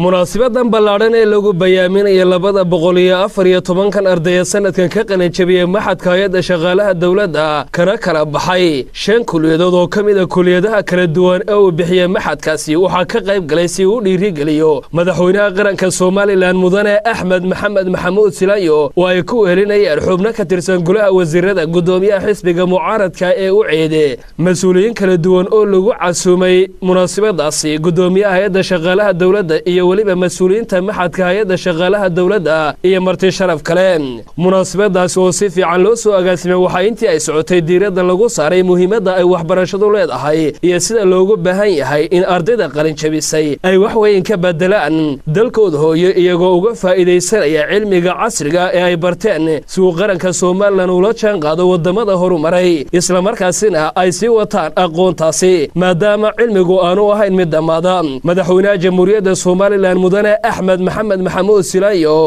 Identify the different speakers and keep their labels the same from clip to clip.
Speaker 1: munaasabadan ballaaran ee lagu bayaaminayo 214 ardayda sanadkan ka qalin jabiyay maxadka hay'adda shaqaalaha dawladda kana kala baxay 5 kuliyadood oo kamid ah kuliyadaha kala duwan ee uu bixiyay maxadkaasi waxa ka qayb galay si uu dhiirigeliyo madaxweynaha qaranka Soomaaliland mudane Axmed Maxamed Maxamuud Silaayo oo ay ku helinayaan xubno ka tirsan golaha wasiirada gudoomiyaha xisbiga mucaaradka ee u ceeday mas'uuliyiin kala duwan oo lagu casuumay munaasabadaasi gudoomiyaha hay'adda shaqaalaha dawladda iyo waliba mas'uuliyiinta maxadka hay'adda shaqaalaha dawladda iyo marti sharaf kale munaasabadaas oo si fiican loo soo agaasimay waxa intii ay socotay diiradda lagu saaray muhiimadda ay waxbarashadu leedahay iyo sida loogu baahan yahay in ardayda qalin jabisay ay wax weyn ka bedelaan dalkooda hooyo iyagoo uga faa'iideysanaya cilmiga casriga ee ay barteen si uu qaranka Soomaaliland ula jaan qaado wadamada horumaray isla markaasina ay sii wataan aqoontaasi maadaama cilmigu aanu ahayn mid dhamaada madaxweynaha jamhuuriyadda Soomaaliland mudane Axmed Maxamed Maxamuud Silaayo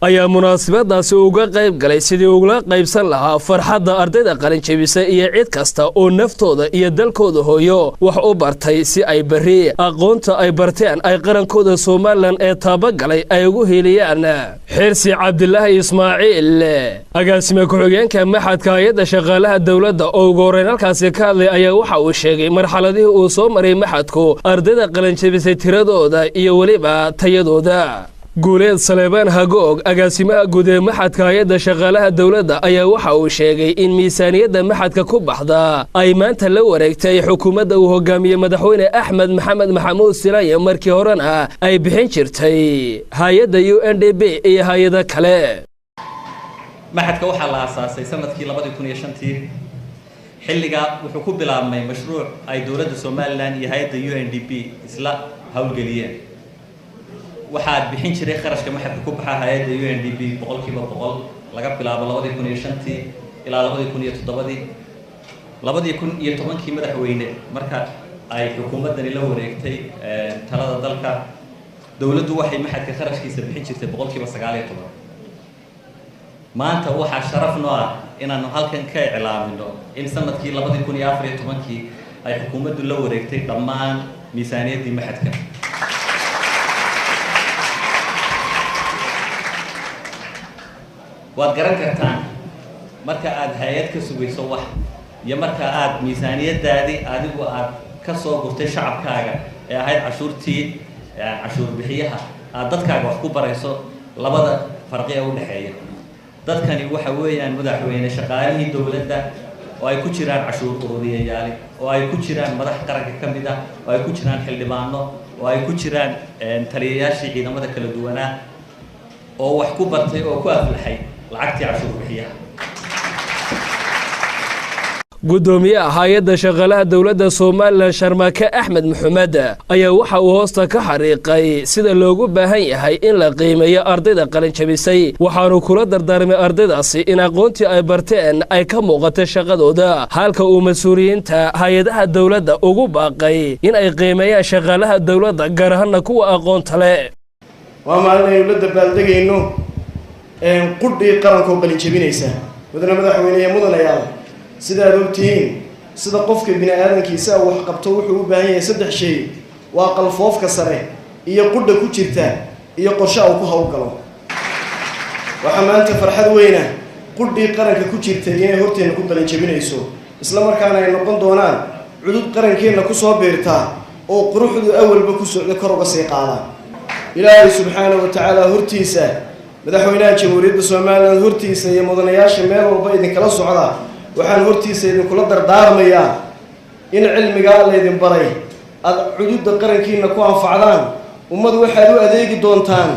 Speaker 1: ayaa munaasabadaasi uga qayb galay sidii ugula qaybsan lahaa farxadda ardayda qalin jabisay iyo cid kasta oo naftooda iyo dalkooda hooyo wax u bartay si ay bari aqoonta ay barteen ay qarankooda Soomaaliland ee taabagalay ay ugu heliyaan Xirsi Cabdilaahi Ismaaciil agaasime ku-xigeenka maxadka hay'adda shaqaalaha dawladda oo ugu horeyn halkaasi ka hadlay ayaa waxa uu sheegay marxaladihii uu soo maray maxadku ardayda qalin jabisay tiradooda iyo waliba tayadooda guuleed Saleebaan Hagoog agaasimaha guud ee maxadka hay'adda shaqaalaha dawladda ayaa waxa uu sheegay in miisaaniyadda maxadka ku baxda ay maanta la wareegtay xukuumadda uu hogaamiyay madaxweyne Axmed Maxamed Maxamuud Silaayo markii horena ay bixin jirtay hay'adda UNDP iyo hay'ado kale
Speaker 2: maxadka waxa la aasaasay sanadkii 2005 xilliga wuxuu ku bilaabmay mashruuc ay dawladda Soomaaliland iyo hay'adda UNDP isla hawlgeliyeen waxaad bixin jiray qarashka maxadka ku baxa hay'adda UNDP 100% laga bilaabo 2005 ilaa 2007 2010 madaxweyne marka ay xukuumadani la wareegtay talada dalka dawladdu waxay maxadka qarashkiisa bixin jirtay 9% maanta waxa sharaf noo ah inaanu halkan ka iclaamino in sanadkii 2014 ay xukuumaddu la wareegtay dhammaan miisaaniyaddii maxadka waad garan kartaan marka aad hay'ad ka sugayso wax iyo marka aad miisaaniyadaadii adigu aad ka soo gurtay shacabkaaga ee ahayd cashuur bixiyaha aad dadkaaga wax ku barayso labada farqi ee u dhaxeeya dadkani waxa weeyaan madaxweyne shaqaalihii dawladda oo ay ku jiraan cashuur ururiyayaal oo ay ku jiraan madax qaranka kamid ah oo ay ku jiraan xildhibaano oo ay ku jiraan taliyayaashii ciidamada kala duwanaa oo wax ku bartay oo ku aflaxay lacagtii cashuur bixiyaha
Speaker 1: gudoomiyaha hay'adda shaqaalaha dawladda Soomaaliland Sharmaake Axmed Maxamed ayaa waxa uu hoosta ka xariiqay sida loogu baahan yahay in la qiimeeyo ardayda qalin jabisay waxaanu kula dardaarmay ardaydaasi in aqoontii ay barteen ay ka muuqato shaqadooda halka uu mas'uuliyiinta hay'adaha dawladda ugu baaqay in ay qiimeeyaan shaqaalaha dawladda gaar ahaan kuwa aqoonta leh
Speaker 3: waa maalin la dabaaldegayno qudii qaranka qalin jabinaysa madaxweynaha mudanayaal sidaad ogtihiin sida qofka bini aadamkiisa wax qabto wuxuu u baahan yahay saddex shay waa qalfoofka sare iyo qudha ku jirta iyo qorshe uu ku hawlgalo waxa maanta farxad weyn ah qudii qaranka ku jirta inay horteena ku qalin jabinayso isla markaana ay noqon doonaan cudud qarankeena ku soo beerta oo quruxdu awalba ku socda kor uga sii qaada ilaahay subxaanahu wa ta'ala hortiisa madaxweynaha jamhuuriyadda Soomaaliland hortiisa iyo mudanayaasha meel walba idin kala socda waxaan hortiisa idin kula dardaarmayaa in cilmiga la idin baray aad cududda qarankiina ku anfacdaan ummad waxaad u adeegi doontaan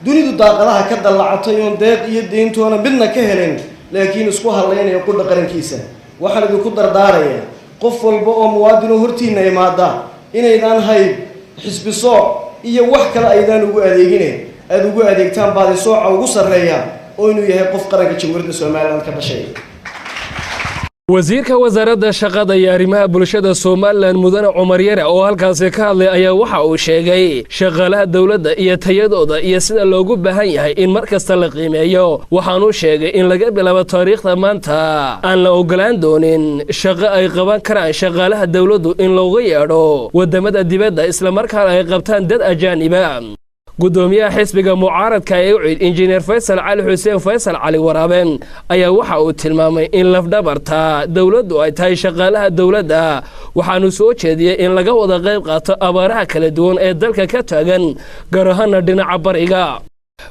Speaker 3: dunidu daaqadaha ka dallacatay oo deeq iyo deyntoona midna ka helin laakiin isku haleynaya qudha qarankiisa waxaan idinku dardaarayaa qof walba oo muwaadin hortiina imaada inaydaan hayb xisbi sooc iyo wax kale aydaan ugu adeegine aad ugu adeegtaan baadi sooca ugu sareeya oo inuu yahay qof qaranka jamhuuriyadda Soomaaliland ka dhashay
Speaker 1: wasiirka wasaaradda shaqada iyo arrimaha bulshada Soomaaliland Mudane Cumar Yare oo halkaas ka hadlay ayaa waxa uu sheegay shaqaalaha dawladda iyo tayadooda iyo sida loogu baahan yahay in markasta la qiimeeyo waxaanu sheegay in laga bilaabo taariikhda maanta aan la ogolaan doonin shaqo ay qaban karaan shaqaalaha dawladdu in looga yeedho wadamada dibadda isla markaana ay qabtaan dad ajaaniba gudoomiyaha xisbiga mucaaradka ee UCID injineer Faysal Cali Xuseen Faysal Cali Waraaben ayaa waxa uu tilmaamay in lafdhabarta dawladdu ay tahay shaqaalaha dawladda waxaanu soo jeediyay in laga wada qayb qaato abaaraha kala duwan ee dalka ka taagan gaar ahaan dhinaca bariga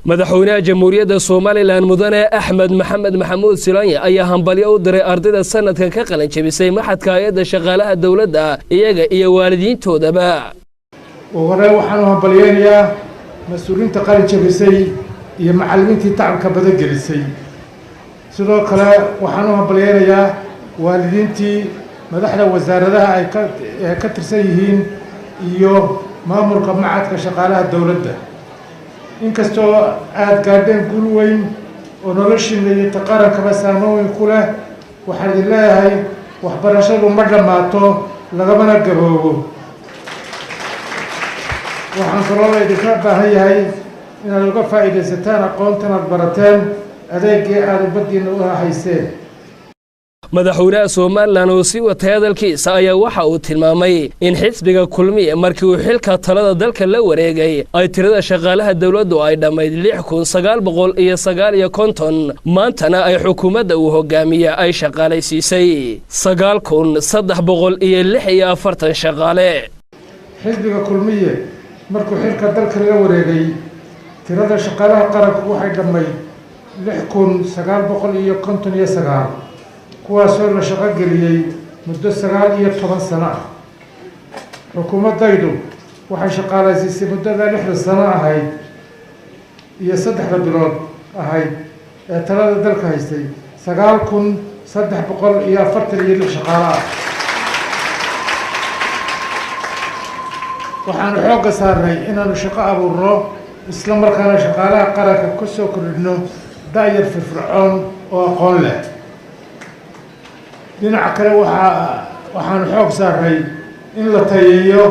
Speaker 1: madaxweynaha jamhuuriyadda Soomaaliland Mudane Axmed Maxamed Maxamuud Silaanya ayaa hambalyo u diray ardayda sanadkan ka qalin jabisay maxadka hay'adda shaqaalaha dawladda iyaga iyo waalidiintoodaba
Speaker 4: waxaan hambalyeeyaa مسؤولينta qalin jabisay iyo macallimiintii tacabka badan gelisay sidoo kale waxaan u hambalyeeyaa waalidiintii madaxda wasaaradaha ay ka tirsan yihiin iyo maamulka macadka shaqaalaha dawladda inkastoo aad gaadheen guul weyn oo noloshiina iyo taqarankaba saameyn ku leh waxaan idin leeyahay waxbarashadu ma dhammaato lagamana gaboobo waxaan kaloo idinka baahan yahay inaad uga faa'iidaysataan aqoontan aad barateen adeegii aad ubadiina u hayseen
Speaker 1: madaxweynaha Soomaaliland oo si watay hadalkiisa ayaa waxa uu tilmaamay in xisbiga kulmiye markii uu xilka talada dalka la wareegay ay tirada shaqaalaha dawladdu ay dhamayd 6959 maantana ay xukuumadda uu hogaamiya ay shaqaalaysiisay 9346 shaqaale
Speaker 4: xisbiga kulmiye markuu xilka dalka la wareegay tirada shaqaalaha qaranku waxay dhamayd 6959 kuwaasoo la shaqo geliyay muddo 19 sano ah xukuumaddaydu waxay shaqaalaysiisay muddada 6 sano ahayd iyo 3 bilood ahayd ee talada dalka haystay 9346 shaqaale ah waxaan xoogga saarnay inaanu shaqo abuurno isla markaana shaqaalaha qaranka ku soo kordhino da'yar firfircoon oo aqoon leh dhinaca kale waxaan xoog saarnay in la tayeeyo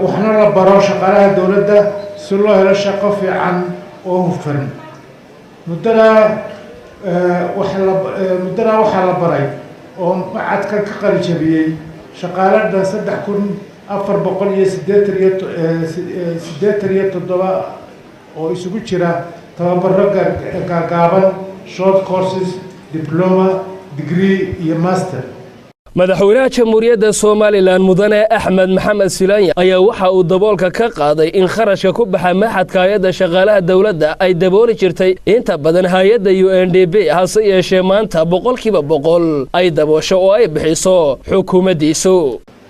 Speaker 4: waxna la baro shaqaalaha dawladda si loo helo shaqo fiican oo hufan muddadaa waxaa la baray oo macadka ka qalin jabiyey shaqaale dhan 3487 oo isugu jira tababaro gaagaaban short courses diploma degree iyo master
Speaker 1: madaxweynaha jamhuuriyadda Soomaaliland Mudane Axmed Maxamed Silaanya ayaa waxa uu daboolka ka qaaday in kharashka ku baxa maxadka hay'adda shaqaalaha dawladda ay dabooli jirtay inta badan hay'adda UNDP hase yeeshee maanta 100% ay daboosho oo ay bixiso xukuumaddiisu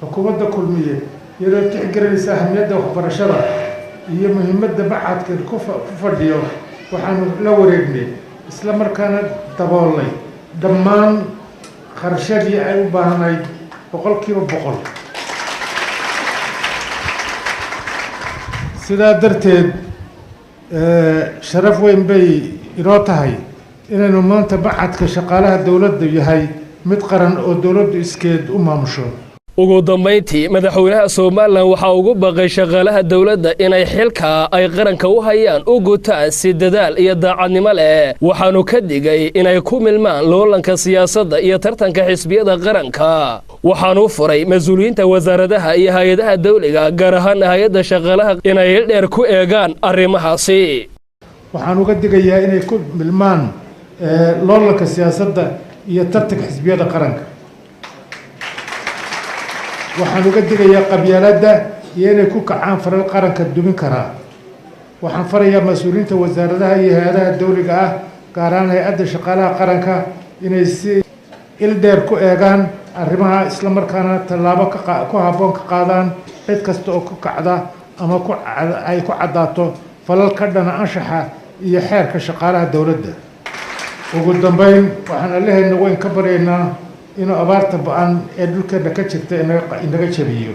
Speaker 4: xukuumadda kulmiye iyadoo tixgelinaysa ahmiyadda waxbarashada iyo muhiimadda macadka ku fadhiyo waxaanu la wareegnay isla markaana daboolnay dhammaan kharashadii ay u baahnayd 100%. sidaa darteed sharaf weyn bay inoo tahay inaynu maanta macadka shaqaalaha dawladdu yahay mid qaran oo dawladdu iskeed u maamusho
Speaker 1: ugu dambeyntii madaxweynaha Soomaaliland waxa ugu baqay shaqaalaha dawladda inay xilka ay qaranka u hayaan u gutaan si dadaal iyo daacadnimo leh waxaanu ka digay inay ku milmaan loolanka siyaasadda iyo tartanka xisbiyada qaranka waxaanu furay mas'uuliyiinta wasaaradaha iyo hay'adaha dawliga gaar ahaan hay'adda shaqaalaha inay dheer ku eegaan arrimahaasi
Speaker 4: waxaan uga digayaa inay ku milmaan loolanka siyaasadda iyo tartanka xisbiyada qaranka waxaan uga digayaa qabyaaladda iyo inay ku kacaan faral qaranka dumin karaa waxaan farayaa mas'uuliyiinta wasaaradaha iyo hay'adaha dawliga ah gaar ahaan hay'adda shaqaalaha qaranka inay si il dheer ku eegaan arrimaha isla markaana tallaabo ku habboon ka qaadaan cid kasta oo ku kacda ama ay ku caddaato falal ka dhana anshaxa iyo xeerka shaqaalaha dawladda ugu dambeyn waxaan Allaahayna weyn ka baryaynaa inuu abaarta ba'an ee dhulkeena ka jirta inaga jabiyo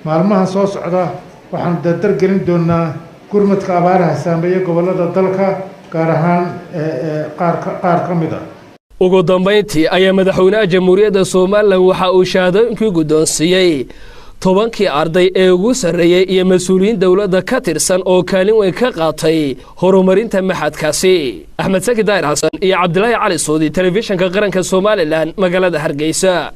Speaker 4: maalmaha soo socda waxaan dadar gelin doonaa gurmadka abaaraha saameeya gobollada dalka gaar ahaan qaar ka mid ah
Speaker 1: ugu dambayntii ayaa madaxweynaha jamhuuriyadda Soomaaliland waxa uu shahaadooyinkii guddoonsiiyey 10 arday ee ugu sarreeyay iyo mas'uuliyiin dawladda ka tirsan oo kaalin weyn ka qaatay horumarinta maxadkaasi. Axmed Saki Daahir Xasan iyo Cabdilaahi Cali Soodi, telefishinka qaranka Soomaaliland, magaalada Hargeysa.